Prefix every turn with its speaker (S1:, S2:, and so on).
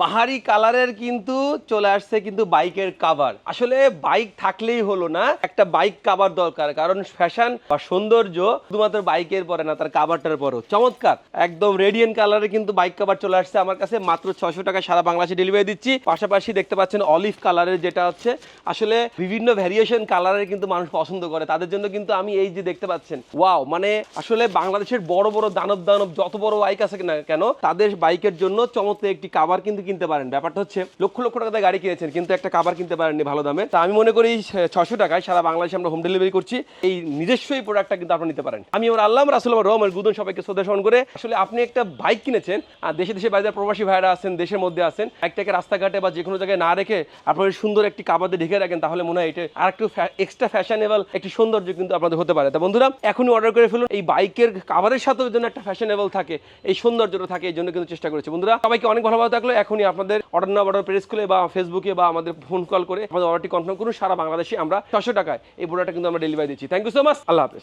S1: বাহারি কালারের কিন্তু চলে আসছে কিন্তু বাইকের কাভার। আসলে বাইক থাকলেই হলো না, একটা বাইক কাভার দরকার, কারণ ফ্যাশন বা সৌন্দর্য শুধুমাত্র বাইকের পরে না, তার কাভারটার পরেও চমৎকার একদম রেডিয়েন্ট কালারে কিন্তু বাইক কাভার চলে আসছে আমার কাছে মাত্র 600 টাকা সারা বাংলাদেশে ডেলিভারি দিচ্ছি। পাশাপাশি দেখতে পাচ্ছেন অলিভ কালারের, যেটা হচ্ছে আসলে বিভিন্ন ভ্যারিয়েশন কালারের কিন্তু মানুষ পছন্দ করে, তাদের জন্য কিন্তু আমি এই যে দেখতে পাচ্ছেন ওয়াও, মানে আসলে বাংলাদেশের বড় বড় দানব দানব যত বড় বাইক আছে না কেন, তাদের বাইকের জন্য চমৎকার একটি কাভার কিন্তু কিনতে পারেন। ব্যাপারটা হচ্ছে লক্ষ লক্ষ টাকা দিয়ে গাড়ি কিনেছেন কিন্তু একটা কাভার কিনতে পারেননি ভালো দামে। তা আমি মনে করি 600 টাকায় সারা বাংলাদেশে আমরা হোম ডেলিভারি করছি, এই নিজস্ব এই প্রোডাক্টটা কিন্তু আপনারা নিতে পারেন। আমি আমার আল্লাহ রাসূল রহমান গুদন সবাইকে শ্রদ্ধা স্মরণ করে, আসলে আপনি একটা বাইক কিনেছেন আর দেশে দেশে বাইরে প্রবাসী ভাইরা আছেন, দেশের মধ্যে আছেন, একটাকে রাস্তাঘাটে বা যে কোনো জায়গায় না রেখে আপনার সুন্দর একটি কাভারে ঢেকে রাখেন, তাহলে মনে হয় এটা আর একটু এক্সট্রা ফ্যাশনেবল একটি সৌন্দর্য কিন্তু আপনাদের হতে পারে। তা বন্ধুরা এখনই অর্ডার করে ফেলুন, এই বাইকের কাভারের সাথে যেন একটা ফ্যাশনেবল থাকে, এই সৌন্দর্যটা থাকে, এই জন্য কিন্তু চেষ্টা করেছি। বন্ধুরা সবাইকে অনেক ভালো থাকলো। এখনই আপনাদের অর্ডার না অর্ডার প্রেস খুলে বা ফেসবুকে বা আমাদের ফোন কল করে আমাদের অর্ডারটি কনফার্ম করুন। সারা বাংলাদেশে আমরা 600 টাকায় এই প্রোডাক্টটা কিন্তু আমরা ডেলিভারি দিচ্ছি। থ্যাংক ইউ সো মাচ, আল্লাহ হাফেজ।